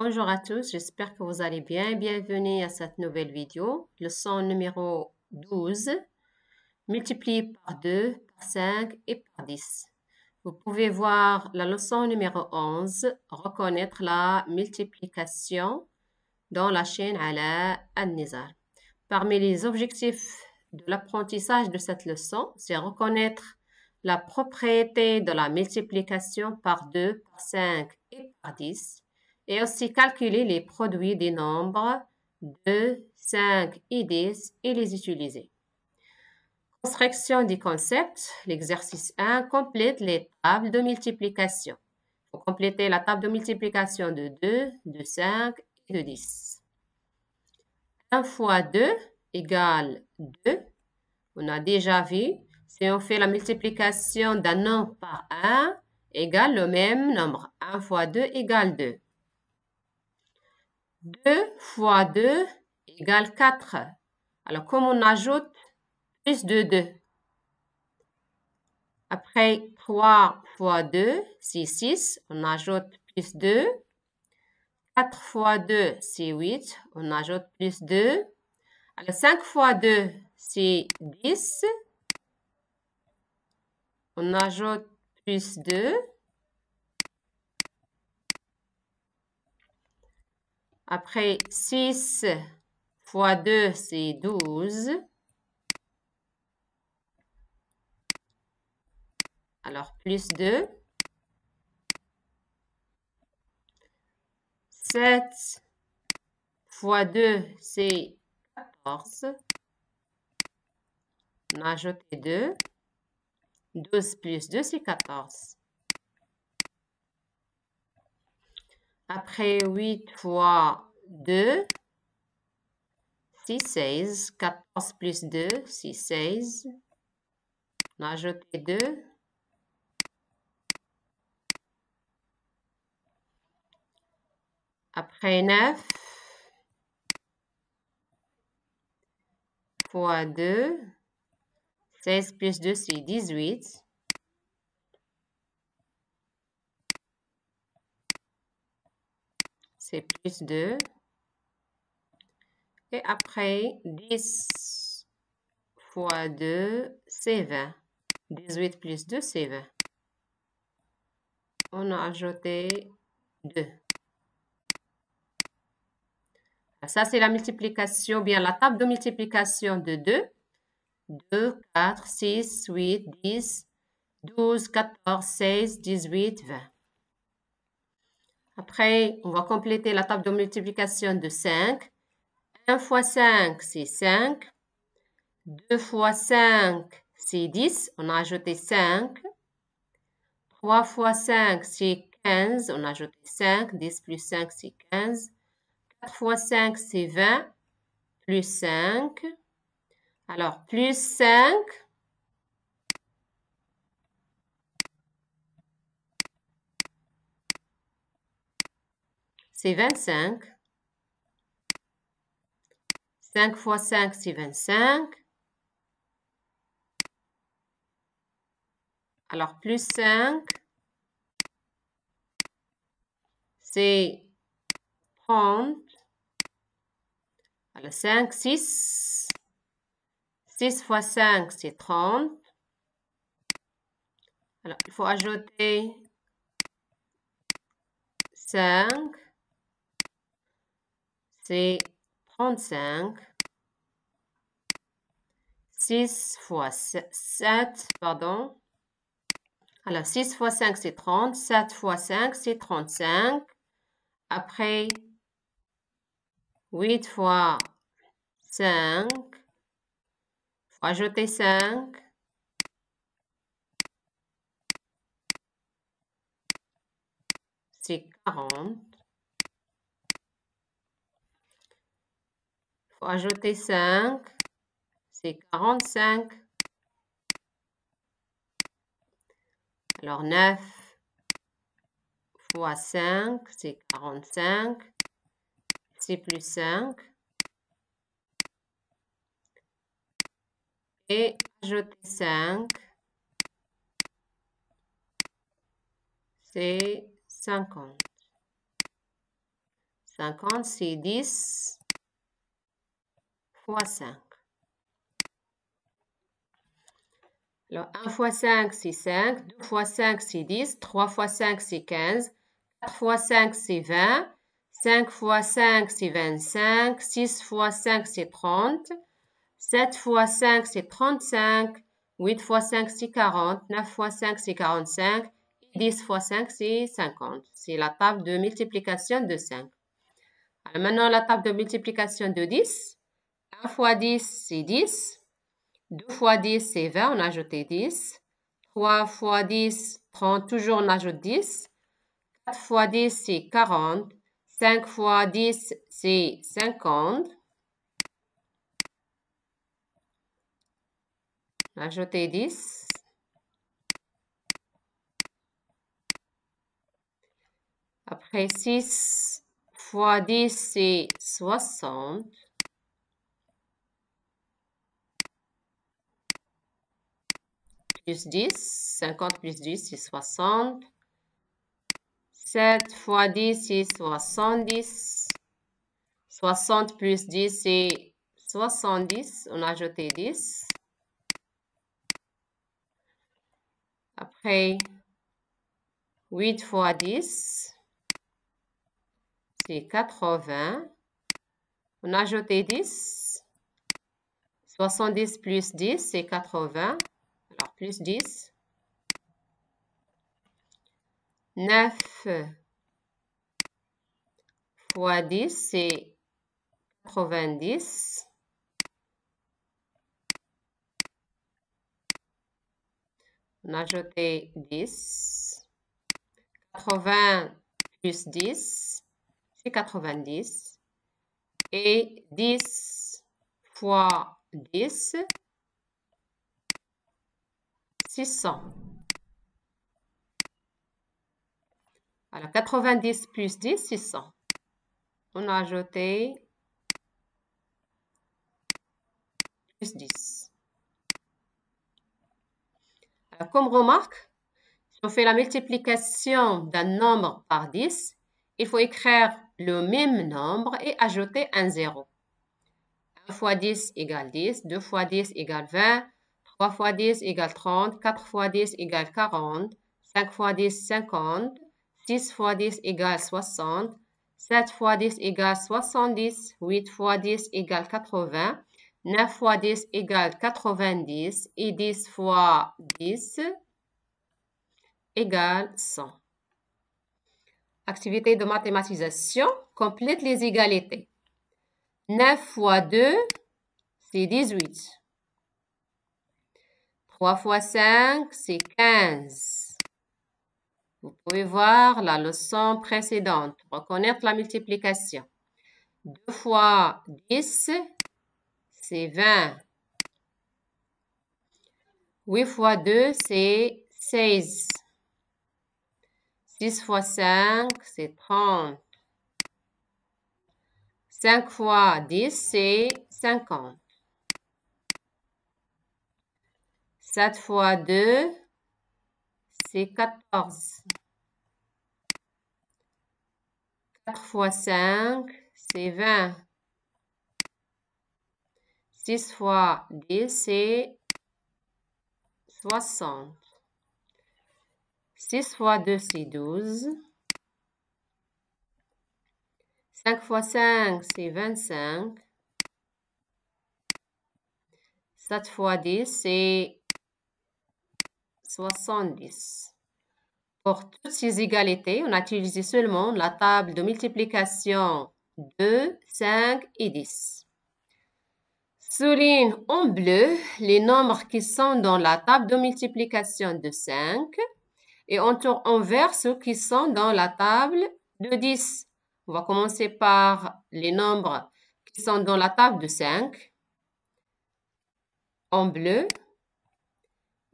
Bonjour à tous, j'espère que vous allez bien. Bienvenue à cette nouvelle vidéo. Leçon numéro 12, multiplier par 2, par 5 et par 10. Vous pouvez voir la leçon numéro 11, reconnaître la multiplication dans la chaîne Ala An-Nizar. Parmi les objectifs de l'apprentissage de cette leçon, c'est reconnaître la propriété de la multiplication par 2, par 5 et par 10, et aussi calculer les produits des nombres 2, 5 et 10 et les utiliser. Construction du concept, l'exercice 1 complète les tables de multiplication. Il faut compléter la table de multiplication de 2, de 5 et de 10. 1 fois 2 égale 2. On a déjà vu, si on fait la multiplication d'un nombre par 1, égale le même nombre. 1 fois 2 égale 2. 2 fois 2 égale 4. Alors, comme on ajoute plus de 2. Après, 3 fois 2, c'est 6. On ajoute plus 2. 4 fois 2, c'est 8. On ajoute plus 2. Alors, 5 fois 2, c'est 10. On ajoute plus 2. Après, 6 fois 2, c'est 12. Alors, plus 2. 7 fois 2, c'est 14. On a ajouté 2. 12 plus 2, c'est 14. Après, 8 fois 2, c'est 16. 14 plus 2, c'est 16. On a ajouté 2. Après, 9 fois 2, 16 plus 2, c'est 18. C'est plus 2. Et après, 10 fois 2, c'est 20. 18 plus 2, c'est 20. On a ajouté 2. Ça, c'est la multiplication, bien la table de multiplication de 2. 2, 4, 6, 8, 10, 12, 14, 16, 18, 20. Après, on va compléter la table de multiplication de 5. 1 fois 5, c'est 5. 2 fois 5, c'est 10. On a ajouté 5. 3 fois 5, c'est 15. On a ajouté 5. 10 plus 5, c'est 15. 4 fois 5, c'est 20. Plus 5. Alors, plus 5. C'est 25. 5 fois 5, c'est 25. Alors, plus 5, c'est 30. Alors, 5, 6. 6 fois 5, c'est 30. Alors, il faut ajouter 5. C'est 35. 6 fois 7, pardon. Alors, 6 fois 5, c'est 30. 7 fois 5, c'est 35. Après, 8 fois 5. Il faut ajouter 5. C'est 40. Il faut ajouter 5. C'est 45. Alors, 9 fois 5, c'est 45. C'est plus 5. Et ajouter 5, c'est 50. 50, c'est 10 fois 5. Alors, 1 fois 5, c'est 5. 2 fois 5, c'est 10. 3 fois 5, c'est 15. 4 fois 5, c'est 20. 5 fois 5, c'est 25. 6 fois 5, c'est 30. 7 fois 5, c'est 35. 8 fois 5, c'est 40. 9 fois 5, c'est 45. 10 fois 5, c'est 50. C'est la table de multiplication de 5. Alors maintenant, la table de multiplication de 10. 1 fois 10, c'est 10. 2 fois 10, c'est 20. On a ajouté 10. 3 fois 10, 30. Toujours, on ajoute 10. 4 fois 10, c'est 40. 5 fois 10, c'est 50. Ajouter 10. Après 6 fois 10, c'est 60. Plus 10. 50 plus 10, c'est 60. 7 fois 10, c'est 70. 60 plus 10, c'est 70. On a ajouté 10. Après, 8 fois 10, c'est 80. On a ajouté 10. 70 plus 10, c'est 80. Alors, plus 10. 9 fois 10, c'est 90. On a ajouté 10. 80 plus 10, c'est 90. Et 10 fois 10, 600. Alors, 90 plus 10, 600. On a ajouté plus 10. Alors, comme remarque, si on fait la multiplication d'un nombre par 10, il faut écrire le même nombre et ajouter un 0. 1 fois 10 égale 10, 2 fois 10 égale 20, 3 fois 10 égale 30, 4 fois 10 égale 40, 5 fois 10, 50, 6 fois 10 égale 60, 7 fois 10 égale 70, 8 fois 10 égale 80, 9 fois 10 égale 90 et 10 fois 10 égale 100. Activité de mathématisation, complète les égalités. 9 fois 2, c'est 18. 3 fois 5, c'est 15. Vous pouvez voir la leçon précédente, reconnaître la multiplication. 2 fois 10, c'est 20. 8 fois 2, c'est 16. 6 fois 5, c'est 30. 5 fois 10, c'est 50. 7 fois 2, c'est 14. 4 fois 5, c'est 20. 6 fois 10, c'est 60. 6 fois 2, c'est 12. 5 fois 5, c'est 25. 7 fois 10, c'est 70. Pour toutes ces égalités, on a utilisé seulement la table de multiplication 2, 5 et 10. Souligne en bleu les nombres qui sont dans la table de multiplication de 5 et entoure en vert ceux qui sont dans la table de 10. On va commencer par les nombres qui sont dans la table de 5. En bleu,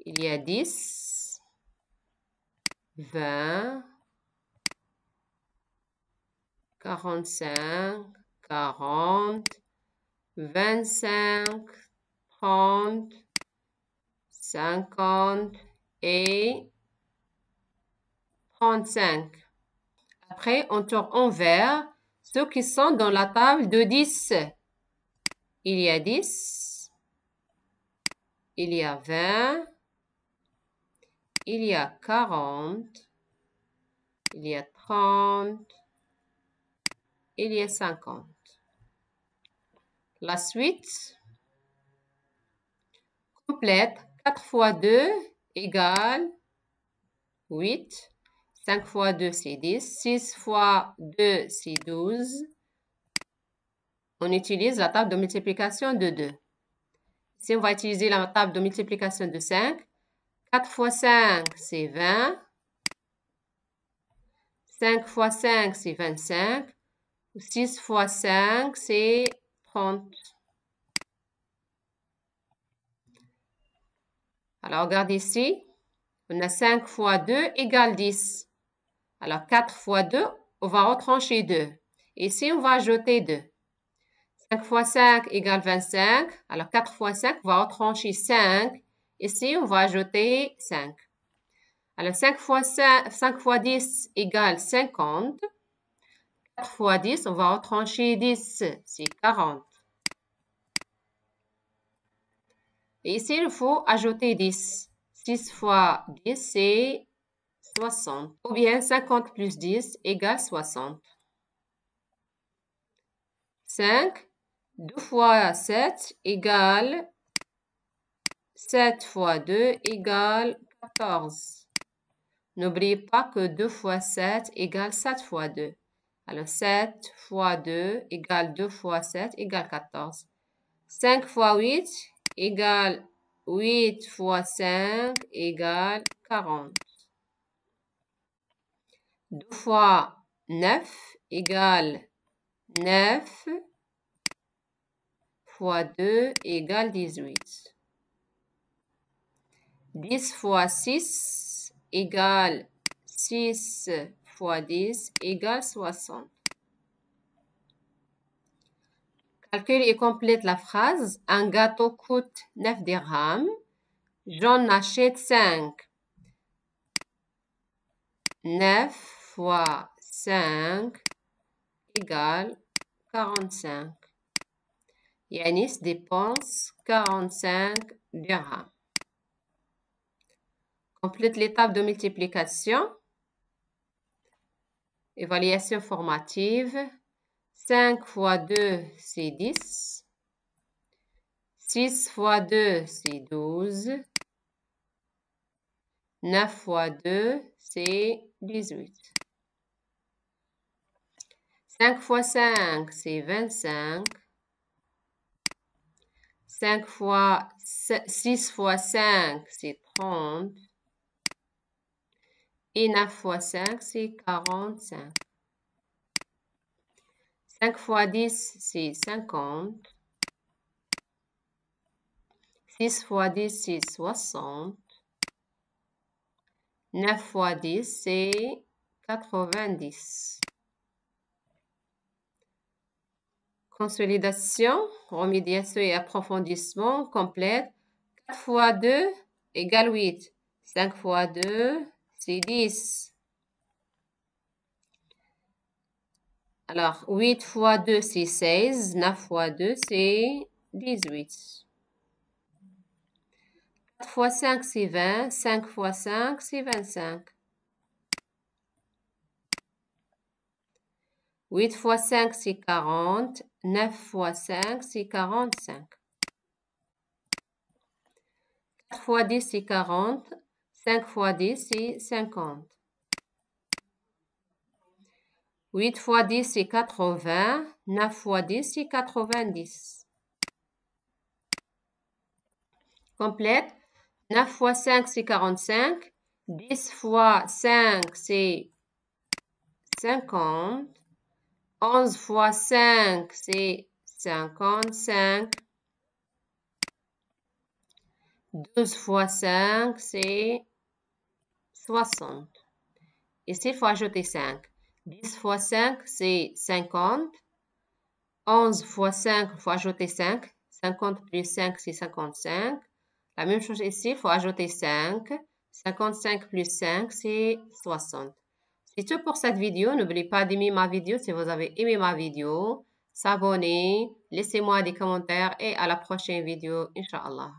il y a 10, 20, 45, 40, 25, 30, 50 et 35. Après, on tourne en vert ceux qui sont dans la table de 10. Il y a 10, il y a 20, il y a 40, il y a 30, il y a 50. La suite complète. 4 fois 2 égale 8. 5 fois 2, c'est 10. 6 fois 2, c'est 12. On utilise la table de multiplication de 2. Ici, on va utiliser la table de multiplication de 5. 4 fois 5, c'est 20. 5 fois 5, c'est 25. 6 fois 5, c'est 30. Alors, regardez ici. On a 5 fois 2 égale 10. Alors, 4 fois 2, on va retrancher 2. Ici, on va ajouter 2. 5 fois 5 égale 25. Alors, 4 fois 5, on va retrancher 5. Ici, on va ajouter 5. Alors, 5 fois 10 égale 50. 4 fois 10, on va retrancher 10. C'est 40. Et ici, il faut ajouter 10. 6 fois 10, c'est 60. Ou bien 50 plus 10 égale 60. 5. 2 fois 7 égale 7 fois 2 égale 14. N'oubliez pas que 2 fois 7 égale 7 fois 2. Alors 7 fois 2 égale 2 fois 7 égale 14. 5 fois 8 égale 8 fois 5 égale 40. 2 fois 9 égale 9 fois 2 égale 18. 10 fois 6 égale 6 fois 10 égale 60. Calcule et complète la phrase. Un gâteau coûte 9 dirhams. J'en achète 5. 9 fois 5 égale 45. Yanis dépense 45 dirhams. Complète l'étape de multiplication. Évaluation formative. 5 fois 2, c'est 10. 6 fois 2, c'est 12. 9 fois 2, c'est 18. 5 fois 5, c'est 25. 6 fois 5, c'est 30. Et 9 fois 5, c'est 45. 5 fois 10, c'est 50. 6 fois 10, c'est 60. 9 fois 10, c'est 90. Consolidation, remédiation et approfondissement complète. 4 fois 2 égale 8. 5 fois 2, c'est 10. Alors, 8 fois 2, c'est 16. 9 fois 2, c'est 18. 4 fois 5, c'est 20. 5 fois 5, c'est 25. 8 fois 5, c'est 40. 9 fois 5, c'est 45. 4 fois 10, c'est 40. 5 fois 10, c'est 50. 8 fois 10, c'est 80. 9 fois 10, c'est 90. Complète. 9 fois 5, c'est 45. 10 fois 5, c'est 50. 11 fois 5, c'est 55. 12 fois 5, c'est 60. Ici, il faut ajouter 5. 10 fois 5, c'est 50. 11 fois 5, il faut ajouter 5. 50 plus 5, c'est 55. La même chose ici, il faut ajouter 5. 55 plus 5, c'est 60. C'est tout pour cette vidéo. N'oubliez pas d'aimer ma vidéo si vous avez aimé ma vidéo. S'abonner, laissez-moi des commentaires et à la prochaine vidéo, Inch'Allah.